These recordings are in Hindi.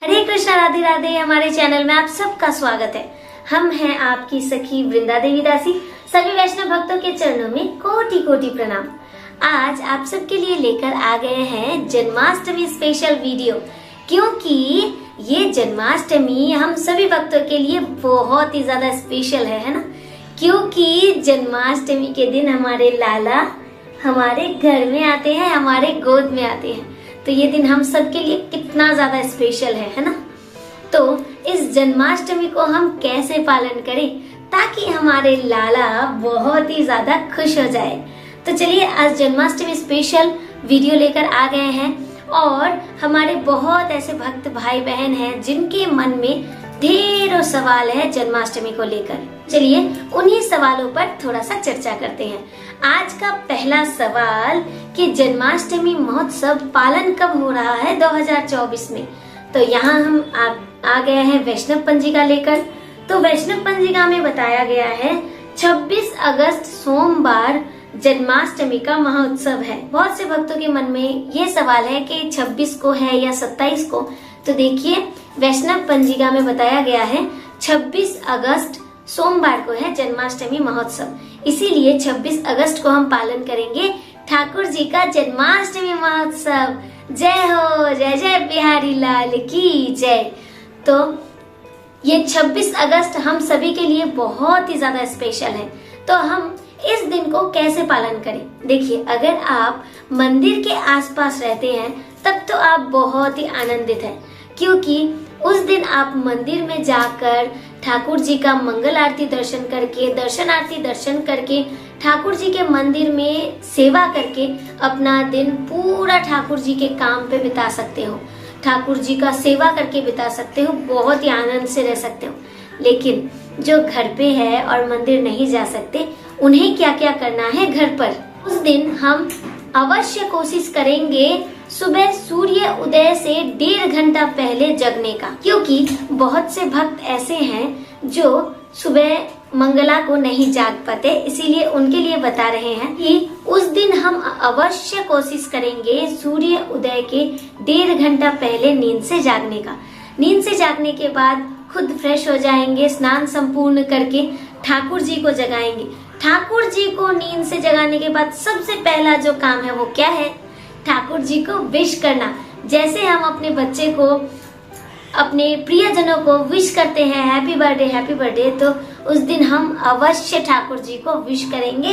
हरे कृष्णा, राधे राधे। हमारे चैनल में आप सबका स्वागत है। हम हैं आपकी सखी वृंदा देवी दासी। सभी वैष्णव भक्तों के चरणों में कोटि कोटि प्रणाम। आज आप सबके लिए लेकर आ गए हैं जन्माष्टमी स्पेशल वीडियो, क्योंकि ये जन्माष्टमी हम सभी भक्तों के लिए बहुत ही ज्यादा स्पेशल है ना। क्योंकि जन्माष्टमी के दिन हमारे लाला हमारे घर में आते हैं, हमारे गोद में आते हैं। तो ये दिन हम सब के लिए कितना ज्यादा स्पेशल है ना। तो इस जन्माष्टमी को हम कैसे पालन करें ताकि हमारे लाला बहुत ही ज्यादा खुश हो जाए। तो चलिए आज जन्माष्टमी स्पेशल वीडियो लेकर आ गए हैं। और हमारे बहुत ऐसे भक्त भाई बहन हैं जिनके मन में ढेरों सवाल है जन्माष्टमी को लेकर। चलिए उन्हीं सवालों पर थोड़ा सा चर्चा करते हैं। आज का पहला सवाल कि जन्माष्टमी महोत्सव पालन कब हो रहा है 2024 में। तो यहाँ हम आ गए हैं वैष्णव पंजिका लेकर। तो वैष्णव पंजिका में बताया गया है 26 अगस्त सोमवार जन्माष्टमी का महोत्सव है। बहुत से भक्तों के मन में ये सवाल है कि 26 को है या 27 को। तो देखिए वैष्णव पंजिका में बताया गया है 26 अगस्त सोमवार को है जन्माष्टमी महोत्सव। इसीलिए 26 अगस्त को हम पालन करेंगे ठाकुर जी का जन्माष्टमी महोत्सव। जय हो, जय जय बिहारी लाल की जय। तो ये 26 अगस्त हम सभी के लिए बहुत ही ज्यादा स्पेशल है। तो हम इस दिन को कैसे पालन करें। देखिए अगर आप मंदिर के आसपास रहते हैं तब तो आप बहुत ही आनंदित हैं, क्योंकि उस दिन आप मंदिर में जाकर ठाकुर जी का मंगल आरती दर्शन करके, दर्शन आरती दर्शन करके, ठाकुर जी के मंदिर में सेवा करके अपना दिन पूरा ठाकुर जी के काम पे बिता सकते हो, ठाकुर जी का सेवा करके बिता सकते हो, बहुत ही आनंद से रह सकते हो। लेकिन जो घर पे है और मंदिर नहीं जा सकते, उन्हें क्या क्या करना है घर पर। उस दिन हम अवश्य कोशिश करेंगे सुबह सूर्य उदय से 1.5 घंटा पहले जगने का, क्योंकि बहुत से भक्त ऐसे हैं जो सुबह मंगला को नहीं जाग पाते। इसीलिए उनके लिए बता रहे हैं कि उस दिन हम अवश्य कोशिश करेंगे सूर्य उदय के 1.5 घंटा पहले नींद से जागने का। नींद से जागने के बाद खुद फ्रेश हो जाएंगे, स्नान संपूर्ण करके ठाकुर जी को जगाएंगे। ठाकुर जी को नींद से जगाने के बाद सबसे पहला जो काम है वो क्या है, ठाकुर जी को विश करना। जैसे हम अपने बच्चे को, अपने प्रियजनों को विश करते हैं हैप्पी बर्थडे, तो उस दिन हम अवश्य ठाकुर जी को विश करेंगे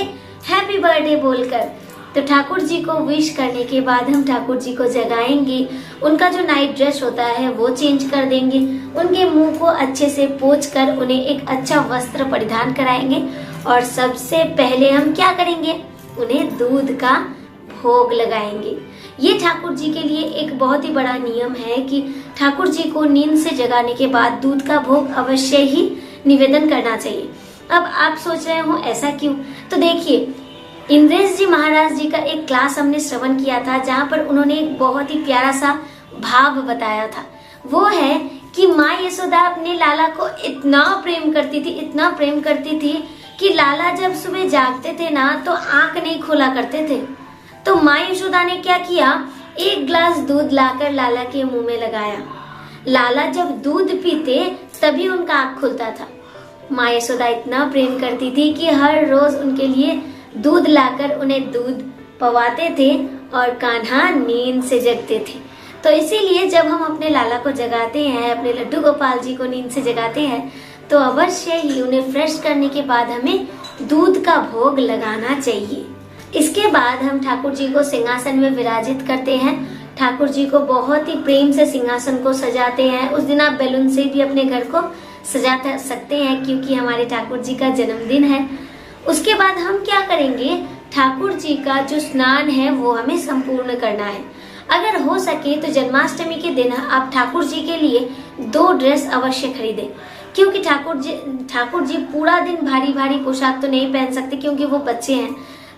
हैप्पी बर्थडे बोलकर। तो ठाकुर जी को विश करने के बाद हम ठाकुर जी को जगाएंगे, उनका जो नाइट ड्रेस होता है वो चेंज कर देंगे, उनके मुंह को अच्छे से पोंछकर उन्हें एक अच्छा वस्त्र परिधान कराएंगे। और सबसे पहले हम क्या करेंगे, उन्हें दूध का भोग लगाएंगे। ये ठाकुर जी के लिए एक बहुत ही बड़ा नियम है कि ठाकुर जी को नींद से जगाने के बाद दूध का भोग अवश्य ही निवेदन करना चाहिए। अब आप सोच रहे हो ऐसा क्यों। तो देखिए इंद्रेश जी महाराज जी का एक क्लास हमने श्रवण किया था, जहाँ पर उन्होंने एक बहुत ही प्यारा सा भाव बताया था। वो है कि माँ यशोदा अपने लाला को इतना प्रेम करती थी कि लाला जब सुबह जागते थे ना तो आंख नहीं खोला करते थे। तो माँ यशोदा ने क्या किया, 1 ग्लास दूध लाकर लाला के मुंह में लगाया। लाला जब दूध पीते तभी उनका आंख खुलता था। माँ यशोदा इतना प्रेम करती थी कि हर रोज उनके लिए दूध लाकर उन्हें दूध पवाते थे और कान्हा नींद से जगते थे। तो इसीलिए जब हम अपने लाला को जगाते हैं, अपने लड्डू गोपाल जी को नींद से जगाते हैं, तो अवश्य ही उन्हें फ्रेश करने के बाद हमें दूध का भोग लगाना चाहिए। इसके बाद हम ठाकुर जी को सिंहासन में विराजित करते हैं। ठाकुर जी को बहुत ही प्रेम से सिंहासन को सजाते हैं। उस दिन आप बैलून से भी अपने घर को सजा सकते हैं, क्योंकि हमारे ठाकुर जी का जन्मदिन है। उसके बाद हम क्या करेंगे, ठाकुर जी का जो स्नान है वो हमें संपूर्ण करना है। अगर हो सके तो जन्माष्टमी के दिन आप ठाकुर जी के लिए 2 ड्रेस अवश्य खरीदें, क्योंकि ठाकुर जी पूरा दिन भारी भारी पोशाक तो नहीं पहन सकते, क्योंकि वो बच्चे हैं।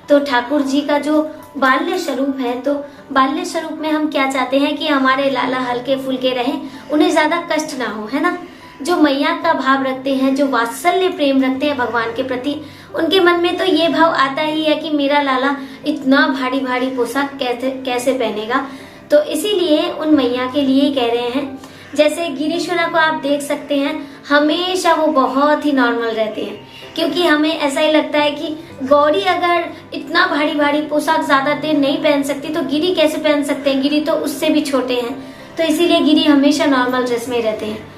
तो ठाकुर जी का जो बाल्य स्वरूप है, तो बाल्य स्वरूप में हम क्या चाहते हैं कि हमारे लाला हल्के फुल्के रहे, उन्हें ज्यादा कष्ट ना हो, है ना। जो मैया का भाव रखते हैं, जो वात्सल्य प्रेम रखते हैं भगवान के प्रति, उनके मन में तो ये भाव आता ही है कि मेरा लाला इतना भारी भारी पोशाक कैसे पहनेगा। तो इसीलिए उन मैया के लिए कह रहे हैं जैसे गिरीश्वरा को आप देख सकते हैं, हमेशा वो बहुत ही नॉर्मल रहते हैं, क्योंकि हमें ऐसा ही लगता है कि गौरी अगर इतना भारी भारी पोशाक ज्यादा देर नहीं पहन सकती तो गिरी कैसे पहन सकते हैं, गिरी तो उससे भी छोटे हैं, तो इसीलिए गिरी हमेशा नॉर्मल ड्रेस में रहते हैं।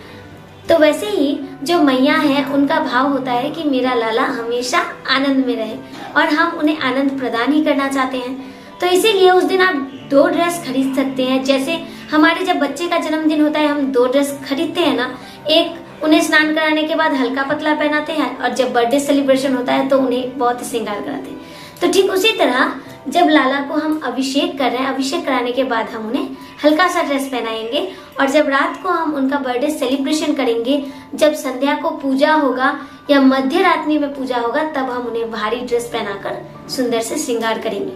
तो वैसे ही जो मैया है उनका भाव होता है कि मेरा लाला हमेशा आनंद में रहे और हम उन्हें आनंद प्रदान ही करना चाहते हैं। तो इसीलिए उस दिन आप 2 ड्रेस खरीद सकते हैं। जैसे हमारे जब बच्चे का जन्मदिन होता है हम 2 ड्रेस खरीदते हैं ना, एक उन्हें स्नान कराने के बाद हल्का पतला पहनाते हैं और जब बर्थडे सेलिब्रेशन होता है तो उन्हें बहुत ही श्रृंगार कराते हैं। तो ठीक उसी तरह जब लाला को हम अभिषेक कर रहे हैं, अभिषेक कराने के बाद हम उन्हें हल्का सा ड्रेस पहनाएंगे और जब रात को हम उनका बर्थडे सेलिब्रेशन करेंगे, जब संध्या को पूजा होगा या मध्य रात्रि में पूजा होगा, तब हम उन्हें भारी ड्रेस पहनाकर सुंदर से श्रृंगार करेंगे।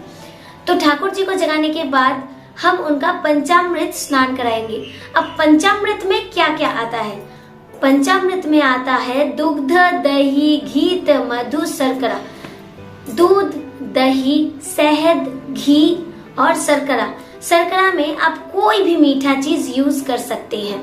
तो ठाकुर जी को जगाने के बाद हम उनका पंचामृत स्नान कराएंगे। अब पंचामृत में क्या क्या आता है? पंचामृत में आता है दुग्ध, दही, घी, मधु, शर्करा। दूध, दही, शहद, घी और शर्करा। शर्करा में आप कोई भी मीठा चीज यूज कर सकते हैं।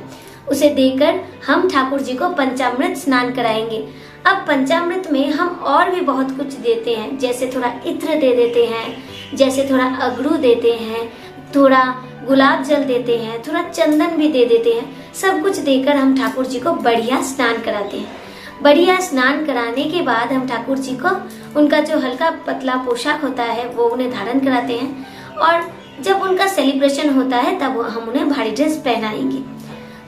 उसे देकर हम ठाकुर जी को पंचामृत स्नान कराएंगे। अब पंचामृत में हम और भी बहुत कुछ देते हैं, जैसे थोड़ा इत्र दे देते हैं, जैसे थोड़ा अगरू देते हैं, थोड़ा गुलाब जल देते हैं, थोड़ा चंदन भी दे देते हैं। सब कुछ देकर हम ठाकुर जी को बढ़िया स्नान कराते हैं। बढ़िया स्नान कराने के बाद हम ठाकुर जी को उनका जो हल्का पतला पोशाक होता है वो उन्हें धारण कराते हैं और जब उनका सेलिब्रेशन होता है तब हम उन्हें भारी ड्रेस पहनाएंगे।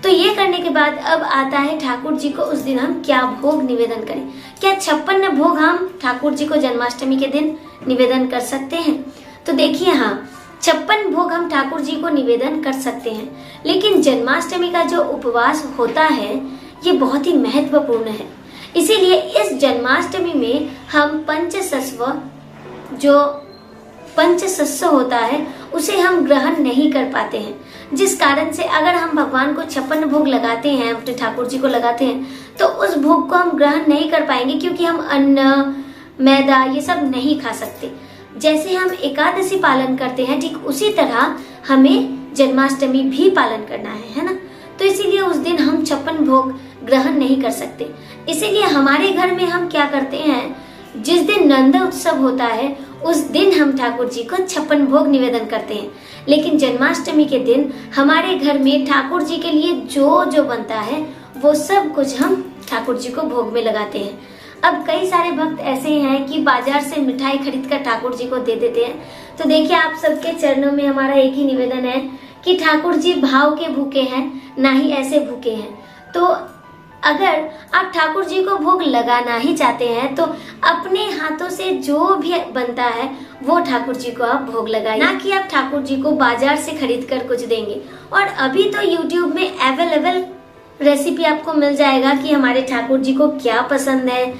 तो ये करने के बाद अब आता है ठाकुर जी को उस दिन हम क्या भोग निवेदन करें। क्या 56 भोग हम ठाकुर जी को जन्माष्टमी के दिन निवेदन कर सकते हैं? तो देखिए, हाँ, 56 भोग हम ठाकुर जी को निवेदन कर सकते हैं, लेकिन जन्माष्टमी का जो उपवास होता है ये बहुत ही महत्वपूर्ण है। इसीलिए इस जन्माष्टमी में हम पंचशस्य होता है उसे हम ग्रहण नहीं कर पाते हैं, जिस कारण से अगर हम भगवान को 56 भोग लगाते हैं, अपने ठाकुर जी को लगाते हैं, तो उस भोग को हम ग्रहण नहीं कर पाएंगे, क्योंकि हम अन्न, मैदा ये सब नहीं खा सकते। जैसे हम एकादशी पालन करते हैं, ठीक उसी तरह हमें जन्माष्टमी भी पालन करना है ना। तो इसीलिए उस दिन हम 56 भोग ग्रहण नहीं कर सकते। इसीलिए हमारे घर में हम क्या करते हैं, जिस दिन नंद उत्सव होता है उस दिन हम ठाकुर जी को 56 भोग निवेदन करते हैं, लेकिन जन्माष्टमी के दिन हमारे घर में ठाकुर जी के लिए जो जो बनता है वो सब कुछ हम ठाकुर जी को भोग में लगाते हैं। अब कई सारे भक्त ऐसे हैं कि बाजार से मिठाई खरीद कर ठाकुर जी को दे देते हैं। तो देखिए, आप सबके चरणों में हमारा एक ही निवेदन है कि ठाकुर जी भाव के भूखे हैं, ना ही ऐसे भूखे हैं। तो अगर आप ठाकुर जी को भोग लगाना ही चाहते हैं तो अपने हाथों से जो भी बनता है वो ठाकुर जी को आप भोग लगाइए, ना कि आप ठाकुर जी को बाजार से खरीद कर कुछ देंगे। और अभी तो YouTube में अवेलेबल रेसिपी आपको मिल जाएगा कि हमारे ठाकुर जी को क्या पसंद है।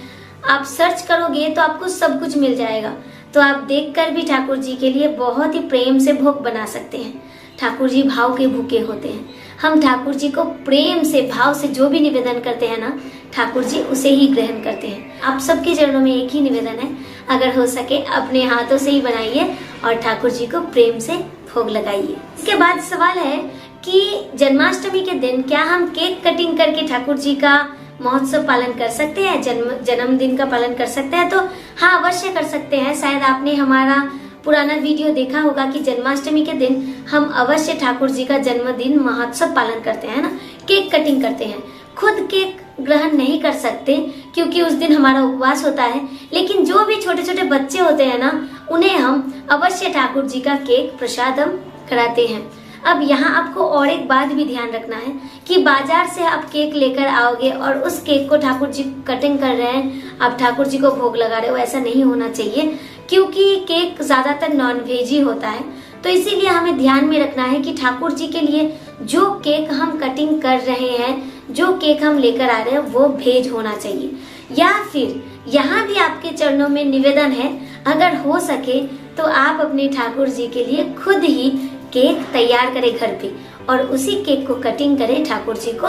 आप सर्च करोगे तो आपको सब कुछ मिल जाएगा। तो आप देखकर भी ठाकुर जी के लिए बहुत ही प्रेम से भोग बना सकते हैं। ठाकुर जी भाव के भूखे होते हैं। हम ठाकुर जी को प्रेम से, भाव से जो भी निवेदन करते हैं ना, ठाकुर जी उसे ही ग्रहण करते हैं। आप सबके चरणों में एक ही निवेदन है, अगर हो सके अपने हाथों से ही बनाइए और ठाकुर जी को प्रेम से भोग लगाइए। इसके बाद सवाल है कि जन्माष्टमी के दिन क्या हम केक कटिंग करके ठाकुर जी का महोत्सव पालन कर सकते हैं, जन्मदिन का पालन कर सकते हैं? तो हाँ, अवश्य कर सकते हैं। शायद आपने हमारा पुराना वीडियो देखा होगा कि जन्माष्टमी के दिन हम अवश्य ठाकुर जी का जन्मदिन महोत्सव पालन करते हैं ना, केक कटिंग करते हैं। खुद केक ग्रहण नहीं कर सकते क्योंकि उस दिन हमारा उपवास होता है, लेकिन जो भी छोटे छोटे बच्चे होते हैं ना, उन्हें हम अवश्य ठाकुर जी का केक प्रसादम कराते हैं। अब यहाँ आपको और एक बात भी ध्यान रखना है कि बाजार से आप केक लेकर आओगे और उस केक को ठाकुर जी कटिंग कर रहे हैं, आप ठाकुर जी को भोग लगा रहे हो, ऐसा नहीं होना चाहिए, क्योंकि केक ज्यादातर नॉन वेज ही होता है। तो इसीलिए हमें ध्यान में रखना है कि ठाकुर जी के लिए जो केक हम कटिंग कर रहे हैं, जो केक हम लेकर आ रहे हैं, वो वेज होना चाहिए। या फिर यहाँ भी आपके चरणों में निवेदन है, अगर हो सके तो आप अपने ठाकुर जी के लिए खुद ही केक तैयार करें घर पे और उसी केक को कटिंग करें, ठाकुर जी को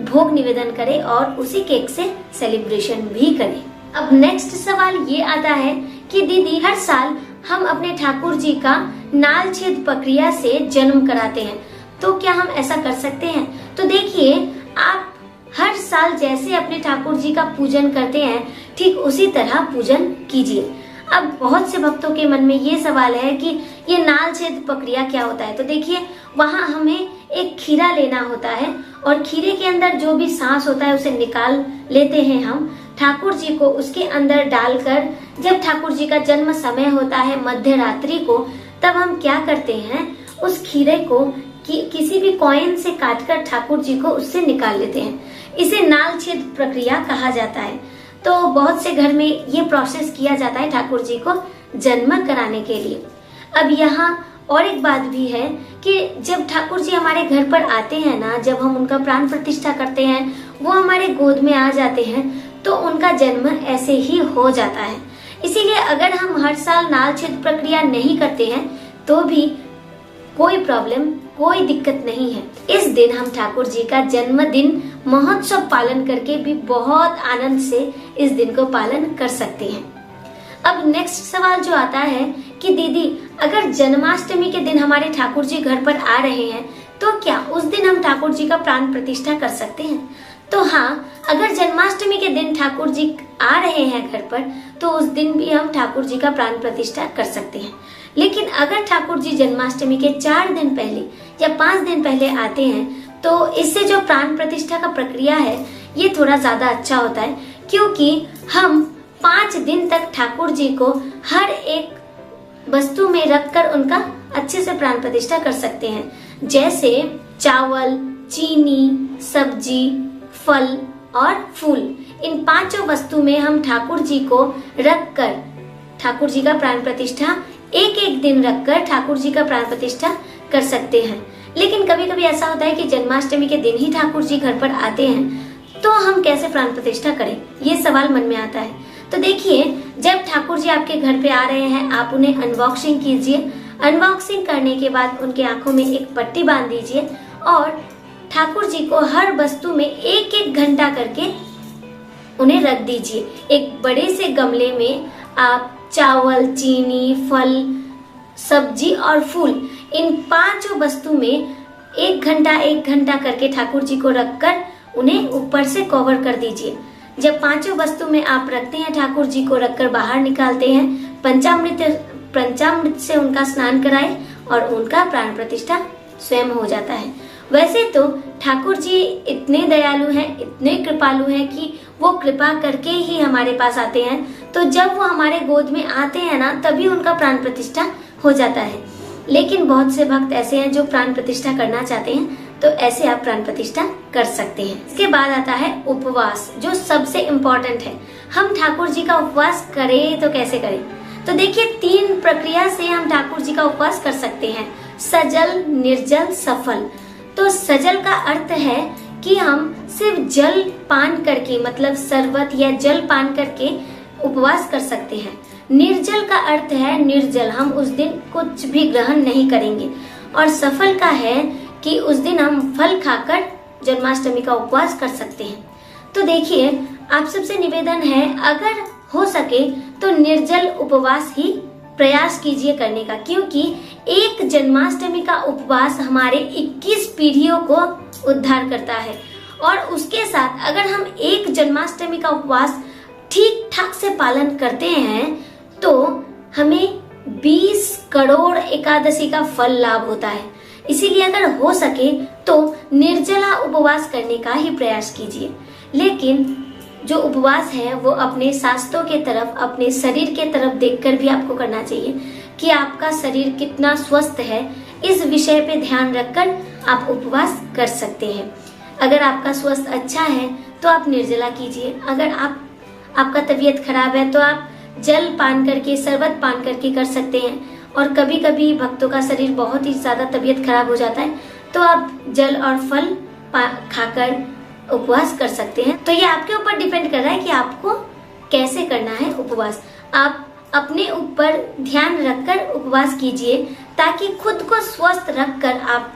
भोग निवेदन करें और उसी केक से सेलिब्रेशन भी करें। अब नेक्स्ट सवाल ये आता है कि दीदी, हर साल हम अपने ठाकुर जी का नाल छेद प्रक्रिया से जन्म कराते हैं, तो क्या हम ऐसा कर सकते हैं? तो देखिए, आप हर साल जैसे अपने ठाकुर जी का पूजन करते हैं, ठीक उसी तरह पूजन कीजिए। अब बहुत से भक्तों के मन में ये सवाल है कि ये नाल छेद प्रक्रिया क्या होता है। तो देखिए, वहाँ हमें एक खीरा लेना होता है और खीरे के अंदर जो भी सांस होता है उसे निकाल लेते हैं हम। ठाकुर जी को उसके अंदर डालकर जब ठाकुर जी का जन्म समय होता है मध्य रात्रि को, तब हम क्या करते हैं, उस खीरे को किसी भी कॉइन से काटकर ठाकुर जी को उससे निकाल लेते हैं। इसे नाल छेद प्रक्रिया कहा जाता है। तो बहुत से घर में ये प्रोसेस किया जाता है ठाकुर जी को जन्म कराने के लिए। अब यहाँ और एक बात भी है कि जब ठाकुर जी हमारे घर पर आते हैं ना, जब हम उनका प्राण प्रतिष्ठा करते हैं, वो हमारे गोद में आ जाते हैं, तो उनका जन्म ऐसे ही हो जाता है। इसीलिए अगर हम हर साल नाल छेद प्रक्रिया नहीं करते हैं तो भी कोई प्रॉब्लम, कोई दिक्कत नहीं है। इस दिन हम ठाकुर जी का जन्मदिन महोत्सव पालन करके भी बहुत आनंद से इस दिन को पालन कर सकते हैं। अब नेक्स्ट सवाल जो आता है कि दीदी, अगर जन्माष्टमी के दिन हमारे ठाकुर जी घर पर आ रहे हैं तो क्या उस दिन हम ठाकुर जी का प्राण प्रतिष्ठा कर सकते हैं? तो हाँ, अगर जन्माष्टमी के दिन ठाकुर जी आ रहे हैं घर पर, तो उस दिन भी हम ठाकुर जी का प्राण प्रतिष्ठा कर सकते हैं। लेकिन अगर ठाकुर जी जन्माष्टमी के 4 दिन पहले या 5 दिन पहले आते हैं, तो इससे जो प्राण प्रतिष्ठा का प्रक्रिया है ये थोड़ा ज्यादा अच्छा होता है, क्योंकि हम 5 दिन तक ठाकुर जी को हर एक वस्तु में रखकर उनका अच्छे से प्राण प्रतिष्ठा कर सकते हैं। जैसे चावल, चीनी, सब्जी, फल और फूल, इन 5 वस्तु में हम ठाकुर जी को रखकर ठाकुर जी का प्राण प्रतिष्ठा एक दिन रखकर ठाकुर जी का प्राण प्रतिष्ठा कर सकते हैं। लेकिन कभी कभी ऐसा होता है कि जन्माष्टमी के दिन ही ठाकुर जी घर पर आते हैं, तो हम कैसे प्राण प्रतिष्ठा करें, ये सवाल मन में आता है। तो देखिए, जब ठाकुर जी आपके घर पे आ रहे हैं, आप उन्हें अनबॉक्सिंग कीजिए। अनबॉक्सिंग करने के बाद उनके आंखों में एक पट्टी बांध दीजिए और ठाकुर जी को हर वस्तु में 1-1 घंटा करके उन्हें रख दीजिए। एक बड़े से गमले में आप चावल, चीनी, फल, सब्जी और फूल, इन 5 वस्तु में 1 घंटा करके ठाकुर जी को रखकर उन्हें ऊपर से कवर कर दीजिए। जब 5 वस्तु में आप रखते हैं, ठाकुर जी को रखकर बाहर निकालते हैं, पंचामृत से उनका स्नान कराएं और उनका प्राण प्रतिष्ठा स्वयं हो जाता है। वैसे तो ठाकुर जी इतने दयालु हैं, इतने कृपालु हैं कि वो कृपा करके ही हमारे पास आते हैं। तो जब वो हमारे गोद में आते हैं ना, तभी उनका प्राण प्रतिष्ठा हो जाता है। लेकिन बहुत से भक्त ऐसे हैं जो प्राण प्रतिष्ठा करना चाहते हैं, तो ऐसे आप प्राण प्रतिष्ठा कर सकते हैं। इसके बाद आता है उपवास, जो सबसे इम्पोर्टेंट है। हम ठाकुर जी का उपवास करें तो कैसे करें? तो देखिए, 3 प्रक्रिया से हम ठाकुर जी का उपवास कर सकते हैं: सजल, निर्जल, सफल। तो सजल का अर्थ है कि हम सिर्फ जल पान करके, मतलब शरबत या जल पान करके उपवास कर सकते हैं। निर्जल का अर्थ है निर्जल, हम उस दिन कुछ भी ग्रहण नहीं करेंगे। और सफल का है कि उस दिन हम फल खाकर जन्माष्टमी का उपवास कर सकते हैं। तो देखिए, आप सबसे निवेदन है, अगर हो सके तो निर्जल उपवास ही प्रयास कीजिए करने का, क्योंकि एक जन्माष्टमी का उपवास हमारे 21 पीढ़ियों को उद्धार करता है। और उसके साथ अगर हम एक जन्माष्टमी का उपवास ठीक ठाक से पालन करते हैं तो हमें 20 करोड़ एकादशी का फल लाभ होता है। इसीलिए अगर हो सके तो निर्जला उपवास करने का ही प्रयास कीजिए। लेकिन जो उपवास है वो अपने स्वास्थ्य के तरफ, अपने शरीर के तरफ देखकर भी आपको करना चाहिए कि आपका शरीर कितना स्वस्थ है। इस विषय पे ध्यान रखकर आप उपवास कर सकते हैं। अगर आपका स्वास्थ्य अच्छा है तो आप निर्जला कीजिए। अगर आपका तबीयत खराब है तो आप जल पान करके, शरबत पान करके कर सकते हैं। और कभी कभी भक्तों का शरीर बहुत ही ज्यादा तबीयत खराब हो जाता है तो आप जल और फल खाकर उपवास कर सकते हैं। तो ये आपके ऊपर डिपेंड कर रहा है कि आपको कैसे करना है उपवास। आप अपने ऊपर ध्यान रखकर उपवास कीजिए ताकि खुद को स्वस्थ रखकर आप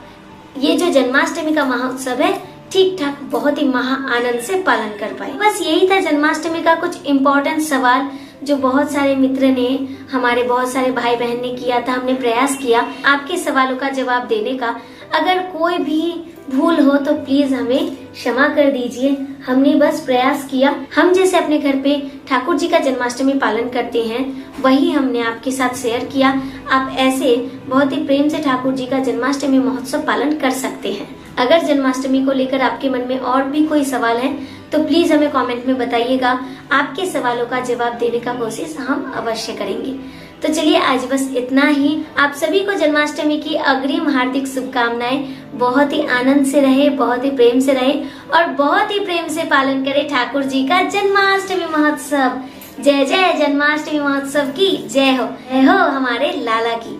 ये जो जन्माष्टमी का महोत्सव है ठीक ठाक बहुत ही महा आनंद से पालन कर पाए। बस यही था जन्माष्टमी का कुछ इम्पोर्टेंट सवाल जो बहुत सारे मित्र ने, हमारे बहुत सारे भाई बहन ने किया था। हमने प्रयास किया आपके सवालों का जवाब देने का। अगर कोई भी भूल हो तो प्लीज हमें क्षमा कर दीजिए। हमने बस प्रयास किया, हम जैसे अपने घर पे ठाकुर जी का जन्माष्टमी पालन करते हैं वही हमने आपके साथ शेयर किया। आप ऐसे बहुत ही प्रेम से ठाकुर जी का जन्माष्टमी महोत्सव पालन कर सकते हैं। अगर जन्माष्टमी को लेकर आपके मन में और भी कोई सवाल है तो प्लीज हमें कमेंट में बताइएगा। आपके सवालों का जवाब देने का कोशिश हम अवश्य करेंगे। तो चलिए आज बस इतना ही। आप सभी को जन्माष्टमी की अग्रिम हार्दिक शुभकामनाएं। बहुत ही आनंद से रहे, बहुत ही प्रेम से रहे और बहुत ही प्रेम से पालन करें ठाकुर जी का जन्माष्टमी महोत्सव। जय जय जन्माष्टमी महोत्सव की जय हो हमारे लाला की।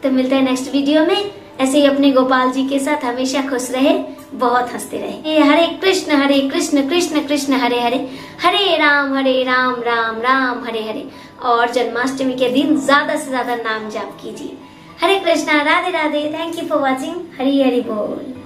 तो मिलते हैं नेक्स्ट वीडियो में। ऐसे ही अपने गोपाल जी के साथ हमेशा खुश रहे, बहुत हंसते रहे। हरे कृष्ण कृष्ण कृष्ण हरे हरे, हरे राम राम राम हरे हरे। और जन्माष्टमी के दिन ज्यादा से ज्यादा नाम जाप कीजिए। Hare Krishna, Radhe Radhe. Thank you for watching. Hari Hari बोल।